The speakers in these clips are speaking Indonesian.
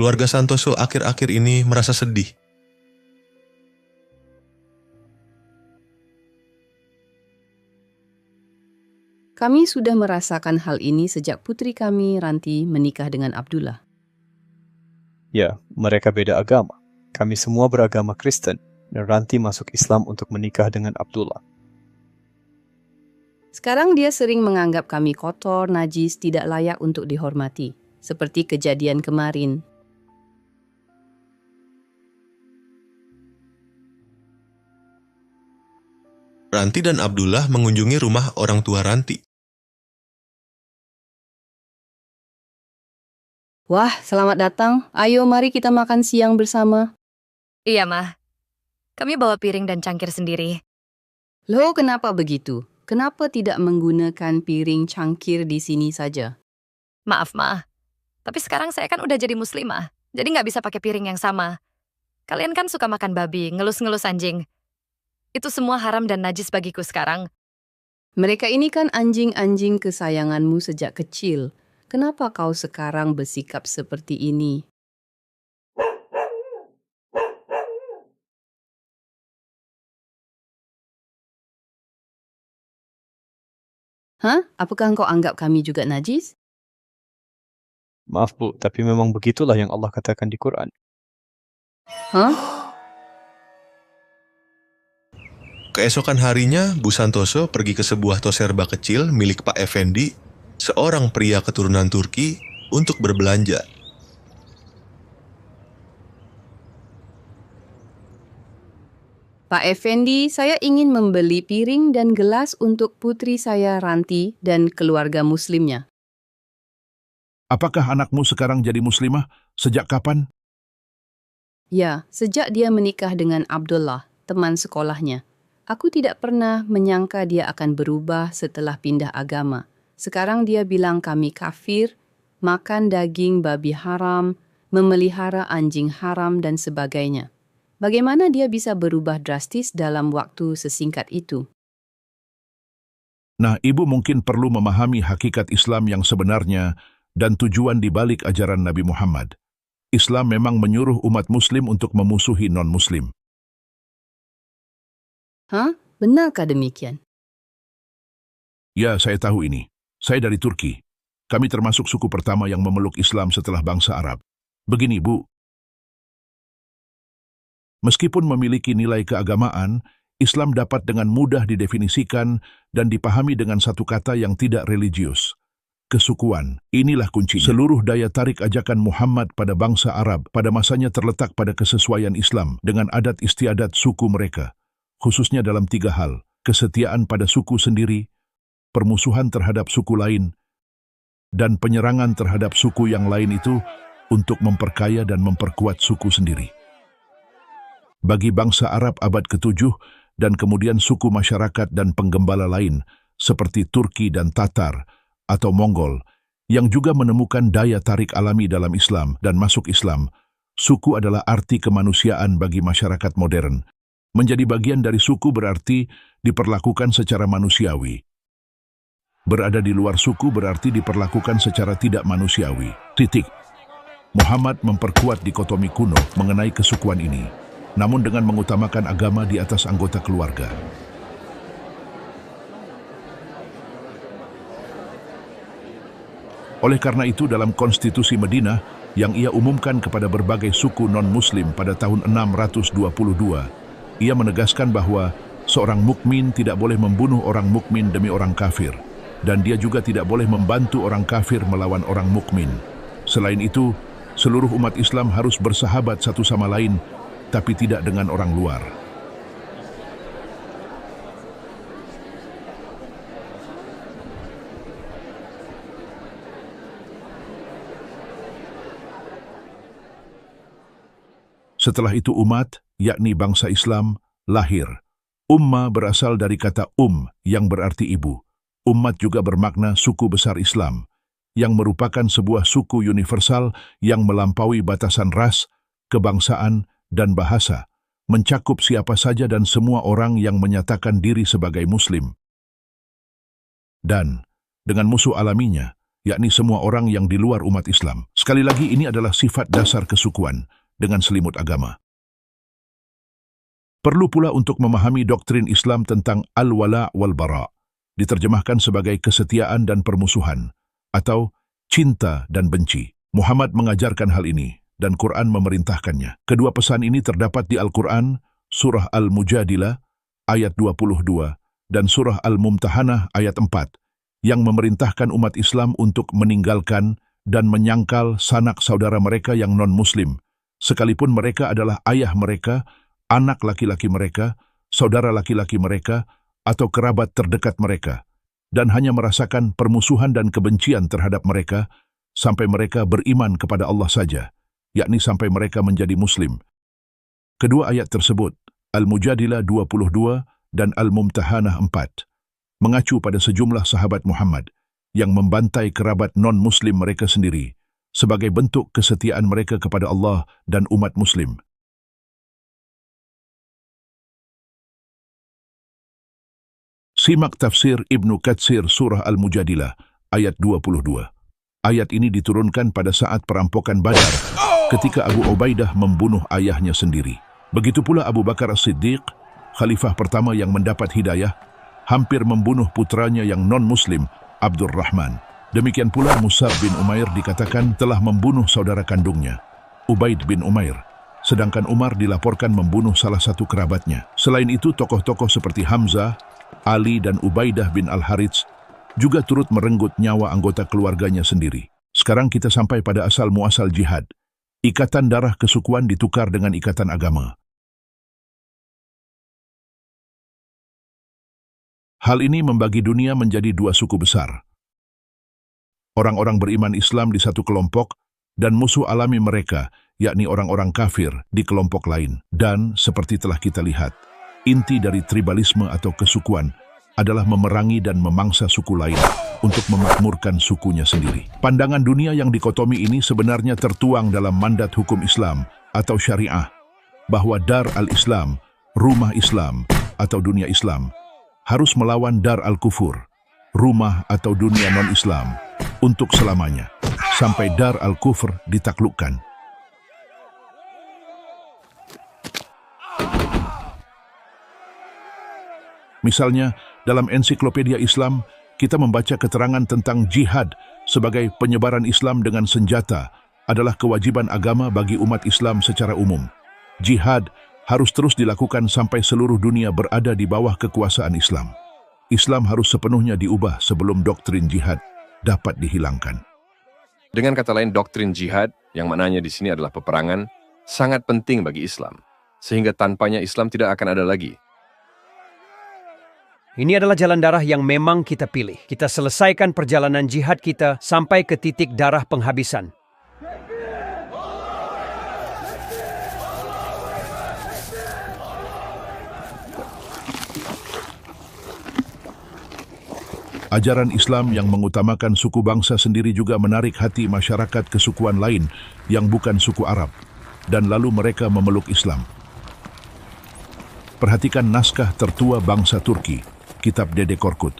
keluarga Santoso akhir-akhir ini merasa sedih. Kami sudah merasakan hal ini sejak putri kami, Ranti, menikah dengan Abdullah. Ya, mereka beda agama. Kami semua beragama Kristen, dan Ranti masuk Islam untuk menikah dengan Abdullah. Sekarang dia sering menganggap kami kotor, najis, tidak layak untuk dihormati, seperti kejadian kemarin. Ranti dan Abdullah mengunjungi rumah orang tua Ranti. Wah, selamat datang. Ayo mari kita makan siang bersama. Iya, Mah. Kami bawa piring dan cangkir sendiri. Loh, kenapa begitu? Kenapa tidak menggunakan piring cangkir di sini saja? Maaf, Mah. Tapi sekarang saya kan udah jadi muslimah, jadi nggak bisa pakai piring yang sama. Kalian kan suka makan babi, ngelus-ngelus anjing. Itu semua haram dan najis bagiku sekarang. Mereka ini kan anjing-anjing kesayanganmu sejak kecil. Kenapa kau sekarang bersikap seperti ini? Hah? Apakah engkau anggap kami juga najis? Maaf Bu, tapi memang begitulah yang Allah katakan di Quran. Hah? Keesokan harinya, Bu Santoso pergi ke sebuah toserba kecil milik Pak Effendi, seorang pria keturunan Turki, untuk berbelanja. Pak Effendi, saya ingin membeli piring dan gelas untuk putri saya Ranti dan keluarga muslimnya. Apakah anakmu sekarang jadi muslimah? Sejak kapan? Ya, sejak dia menikah dengan Abdullah, teman sekolahnya. Aku tidak pernah menyangka dia akan berubah setelah pindah agama. Sekarang dia bilang kami kafir, makan daging babi haram, memelihara anjing haram dan sebagainya. Bagaimana dia bisa berubah drastis dalam waktu sesingkat itu? Nah, ibu mungkin perlu memahami hakikat Islam yang sebenarnya dan tujuan di balik ajaran Nabi Muhammad. Islam memang menyuruh umat muslim untuk memusuhi non-muslim. Hah? Benarkah demikian? Ya, saya tahu ini. Saya dari Turki. Kami termasuk suku pertama yang memeluk Islam setelah bangsa Arab. Begini, Bu. Meskipun memiliki nilai keagamaan, Islam dapat dengan mudah didefinisikan dan dipahami dengan satu kata yang tidak religius. Kesukuan, inilah kuncinya. Seluruh daya tarik ajakan Muhammad pada bangsa Arab pada masanya terletak pada kesesuaian Islam dengan adat istiadat suku mereka, khususnya dalam 3 hal: kesetiaan pada suku sendiri, permusuhan terhadap suku lain, dan penyerangan terhadap suku yang lain itu untuk memperkaya dan memperkuat suku sendiri. Bagi bangsa Arab abad ke-7 dan kemudian suku masyarakat dan penggembala lain seperti Turki dan Tatar atau Mongol yang juga menemukan daya tarik alami dalam Islam dan masuk Islam, suku adalah arti kemanusiaan bagi masyarakat modern. Menjadi bagian dari suku berarti diperlakukan secara manusiawi. Berada di luar suku berarti diperlakukan secara tidak manusiawi. Titik. Muhammad memperkuat dikotomi kuno mengenai kesukuan ini, namun dengan mengutamakan agama di atas anggota keluarga. Oleh karena itu, dalam konstitusi Madinah yang ia umumkan kepada berbagai suku non-muslim pada tahun 622, ia menegaskan bahwa seorang mukmin tidak boleh membunuh orang mukmin demi orang kafir, dan dia juga tidak boleh membantu orang kafir melawan orang mukmin. Selain itu, seluruh umat Islam harus bersahabat satu sama lain, tapi tidak dengan orang luar. Setelah itu umat, yakni bangsa Islam, lahir. Ummah berasal dari kata yang berarti ibu. Umat juga bermakna suku besar Islam, yang merupakan sebuah suku universal yang melampaui batasan ras, kebangsaan, dan bahasa, mencakup siapa saja dan semua orang yang menyatakan diri sebagai Muslim. Dan, dengan musuh alaminya, yakni semua orang yang di luar umat Islam. Sekali lagi, ini adalah sifat dasar kesukuan dengan selimut agama. Perlu pula untuk memahami doktrin Islam tentang al-wala wal-bara, diterjemahkan sebagai kesetiaan dan permusuhan, atau cinta dan benci. Muhammad mengajarkan hal ini, dan Quran memerintahkannya. Kedua pesan ini terdapat di Al-Quran, Surah Al-Mujadilah, ayat 22, dan Surah Al-Mumtahanah, ayat 4, yang memerintahkan umat Islam untuk meninggalkan dan menyangkal sanak saudara mereka yang non-Muslim, sekalipun mereka adalah ayah mereka, anak laki-laki mereka, saudara laki-laki mereka, atau kerabat terdekat mereka, dan hanya merasakan permusuhan dan kebencian terhadap mereka sampai mereka beriman kepada Allah saja, yakni sampai mereka menjadi Muslim. Kedua ayat tersebut, Al-Mujadilah 22 dan Al-Mumtahanah 4, mengacu pada sejumlah sahabat Muhammad yang membantai kerabat non-Muslim mereka sendiri sebagai bentuk kesetiaan mereka kepada Allah dan umat Muslim. Simak tafsir Ibnu Katsir Surah Al-Mujadilah ayat 22. Ayat ini diturunkan pada saat perampokan Badar ketika Abu Ubaidah membunuh ayahnya sendiri. Begitu pula Abu Bakar As-Siddiq, khalifah pertama yang mendapat hidayah, hampir membunuh putranya yang non-Muslim, Abdurrahman. Demikian pula Mus'ab bin Umair dikatakan telah membunuh saudara kandungnya, Ubaid bin Umair, sedangkan Umar dilaporkan membunuh salah satu kerabatnya. Selain itu, tokoh-tokoh seperti Hamzah, Ali, dan Ubaidah bin Al-Harits juga turut merenggut nyawa anggota keluarganya sendiri. Sekarang kita sampai pada asal-muasal jihad. Ikatan darah kesukuan ditukar dengan ikatan agama. Hal ini membagi dunia menjadi dua suku besar. Orang-orang beriman Islam di satu kelompok dan musuh alami mereka, yakni orang-orang kafir, di kelompok lain. Dan, seperti telah kita lihat, inti dari tribalisme atau kesukuan adalah memerangi dan memangsa suku lain untuk memakmurkan sukunya sendiri. Pandangan dunia yang dikotomi ini sebenarnya tertuang dalam mandat hukum Islam atau syariah, bahwa Dar al-Islam, rumah Islam atau dunia Islam, harus melawan Dar al-Kufur, rumah atau dunia non-Islam, untuk selamanya, sampai Dar al-Kufr ditaklukkan. Misalnya, dalam ensiklopedia Islam, kita membaca keterangan tentang jihad sebagai penyebaran Islam dengan senjata adalah kewajiban agama bagi umat Islam secara umum. Jihad harus terus dilakukan sampai seluruh dunia berada di bawah kekuasaan Islam. Islam harus sepenuhnya diubah sebelum doktrin jihad dapat dihilangkan. Dengan kata lain, doktrin jihad, yang maknanya di sini adalah peperangan, sangat penting bagi Islam, sehingga tanpanya Islam tidak akan ada lagi. Ini adalah jalan darah yang memang kita pilih. Kita selesaikan perjalanan jihad kita sampai ke titik darah penghabisan. Ajaran Islam yang mengutamakan suku bangsa sendiri juga menarik hati masyarakat kesukuan lain yang bukan suku Arab, dan lalu mereka memeluk Islam. Perhatikan naskah tertua bangsa Turki, Kitab Dede Korkut.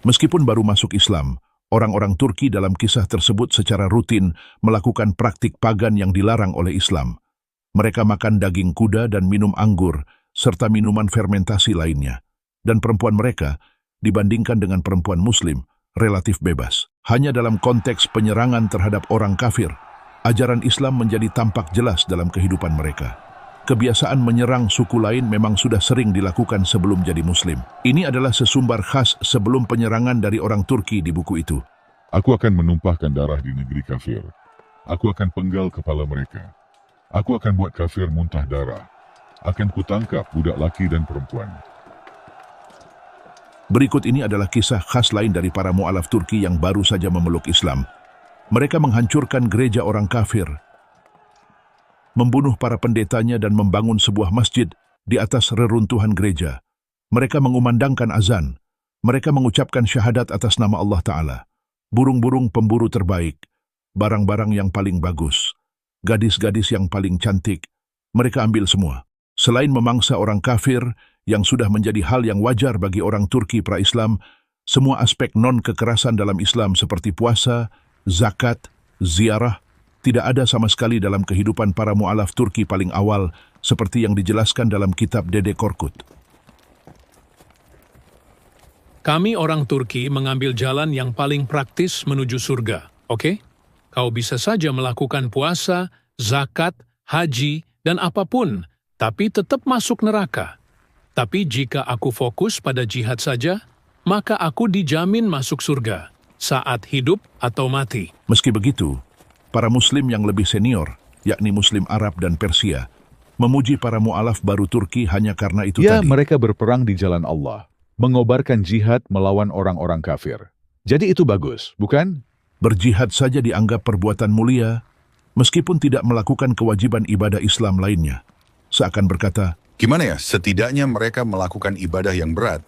Meskipun baru masuk Islam, orang-orang Turki dalam kisah tersebut secara rutin melakukan praktik pagan yang dilarang oleh Islam. Mereka makan daging kuda dan minum anggur, serta minuman fermentasi lainnya. Dan perempuan mereka, dibandingkan dengan perempuan Muslim, relatif bebas. Hanya dalam konteks penyerangan terhadap orang kafir, ajaran Islam menjadi tampak jelas dalam kehidupan mereka. Kebiasaan menyerang suku lain memang sudah sering dilakukan sebelum jadi Muslim. Ini adalah sesumbar khas sebelum penyerangan dari orang Turki di buku itu. Aku akan menumpahkan darah di negeri kafir. Aku akan penggal kepala mereka. Aku akan buat kafir muntah darah. Akan kutangkap budak laki dan perempuan. Berikut ini adalah kisah khas lain dari para mu'alaf Turki yang baru saja memeluk Islam. Mereka menghancurkan gereja orang kafir, membunuh para pendetanya dan membangun sebuah masjid di atas reruntuhan gereja. Mereka mengumandangkan azan. Mereka mengucapkan syahadat atas nama Allah Ta'ala. Burung-burung pemburu terbaik, barang-barang yang paling bagus, gadis-gadis yang paling cantik, mereka ambil semua. Selain memangsa orang kafir, yang sudah menjadi hal yang wajar bagi orang Turki pra-Islam, Semua aspek non-kekerasan dalam Islam seperti puasa, zakat, ziarah, tidak ada sama sekali dalam kehidupan para mu'alaf Turki paling awal seperti yang dijelaskan dalam kitab Dede Korkut. Kami orang Turki mengambil jalan yang paling praktis menuju surga, oke? Kau bisa saja melakukan puasa, zakat, haji, dan apapun, tapi tetap masuk neraka. Tapi jika aku fokus pada jihad saja, maka aku dijamin masuk surga, saat hidup atau mati. Meski begitu, para muslim yang lebih senior, yakni muslim Arab dan Persia, memuji para mu'alaf baru Turki hanya karena itu Ya, tadi. mereka berperang di jalan Allah, mengobarkan jihad melawan orang-orang kafir. Jadi itu bagus, bukan? Berjihad saja dianggap perbuatan mulia, meskipun tidak melakukan kewajiban ibadah Islam lainnya. Seakan berkata, Gimana ya, setidaknya mereka melakukan ibadah yang berat.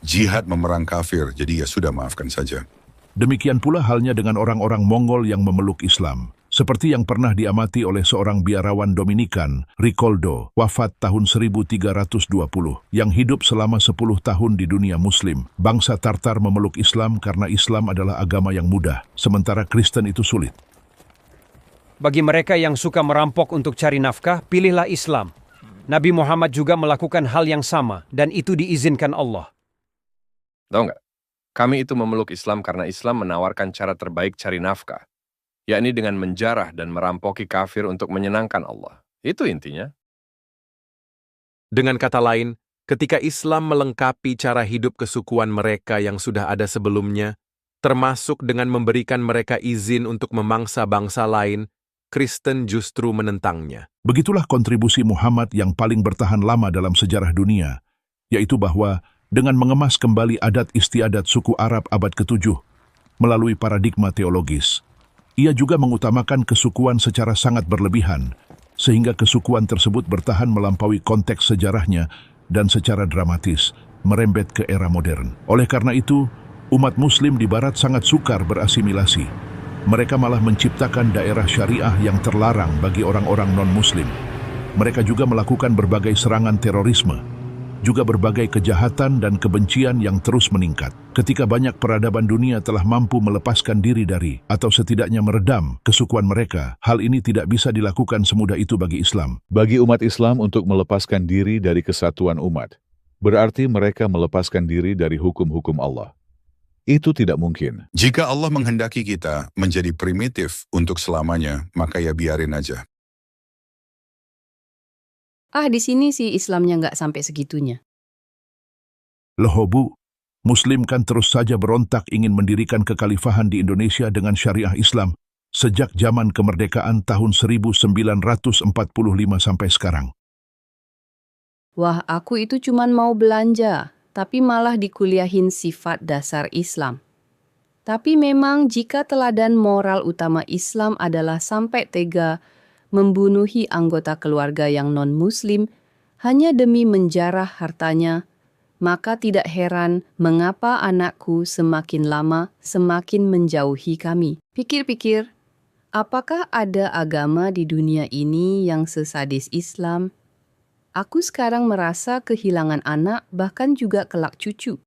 Jihad memerang kafir, jadi ya sudah maafkan saja. demikian pula halnya dengan orang-orang Mongol yang memeluk Islam. Seperti yang pernah diamati oleh seorang biarawan Dominikan, Ricoldo, wafat tahun 1320, yang hidup selama 10 tahun di dunia Muslim. Bangsa Tartar memeluk Islam karena Islam adalah agama yang mudah, sementara Kristen itu sulit. Bagi mereka yang suka merampok untuk cari nafkah, pilihlah Islam. Nabi Muhammad juga melakukan hal yang sama, dan itu diizinkan Allah. Tahu nggak? Kami itu memeluk Islam karena Islam menawarkan cara terbaik cari nafkah, yakni dengan menjarah dan merampoki kafir untuk menyenangkan Allah. Itu intinya. Dengan kata lain, ketika Islam melengkapi cara hidup kesukuan mereka yang sudah ada sebelumnya, termasuk dengan memberikan mereka izin untuk memangsa bangsa lain, Kristen justru menentangnya. Begitulah kontribusi Muhammad yang paling bertahan lama dalam sejarah dunia, yaitu bahwa dengan mengemas kembali adat istiadat suku Arab abad ke-7 melalui paradigma teologis, ia juga mengutamakan kesukuan secara sangat berlebihan, sehingga kesukuan tersebut bertahan melampaui konteks sejarahnya dan secara dramatis merembet ke era modern. Oleh karena itu, umat Muslim di Barat sangat sukar berasimilasi. Mereka malah menciptakan daerah syariah yang terlarang bagi orang-orang non-Muslim. Mereka juga melakukan berbagai serangan terorisme, juga berbagai kejahatan dan kebencian yang terus meningkat. Ketika banyak peradaban dunia telah mampu melepaskan diri dari, atau setidaknya meredam, kesukuan mereka, hal ini tidak bisa dilakukan semudah itu bagi Islam. Bagi umat Islam untuk melepaskan diri dari kesatuan umat, berarti mereka melepaskan diri dari hukum-hukum Allah. Itu tidak mungkin. Jika Allah menghendaki kita menjadi primitif untuk selamanya, maka ya biarin aja. Di sini sih Islamnya nggak sampai segitunya. Lehobu, Muslim kan terus saja berontak ingin mendirikan kekhalifahan di Indonesia dengan syariah Islam sejak zaman kemerdekaan tahun 1945 sampai sekarang. Wah, aku itu cuman mau belanja, tapi malah dikuliahin sifat dasar Islam. Tapi memang jika teladan moral utama Islam adalah sampai tega membunuhi anggota keluarga yang non-Muslim hanya demi menjarah hartanya, maka tidak heran mengapa anakku semakin lama semakin menjauhi kami. Pikir-pikir, apakah ada agama di dunia ini yang sesadis Islam? Aku sekarang merasa kehilangan anak bahkan juga kelak cucu.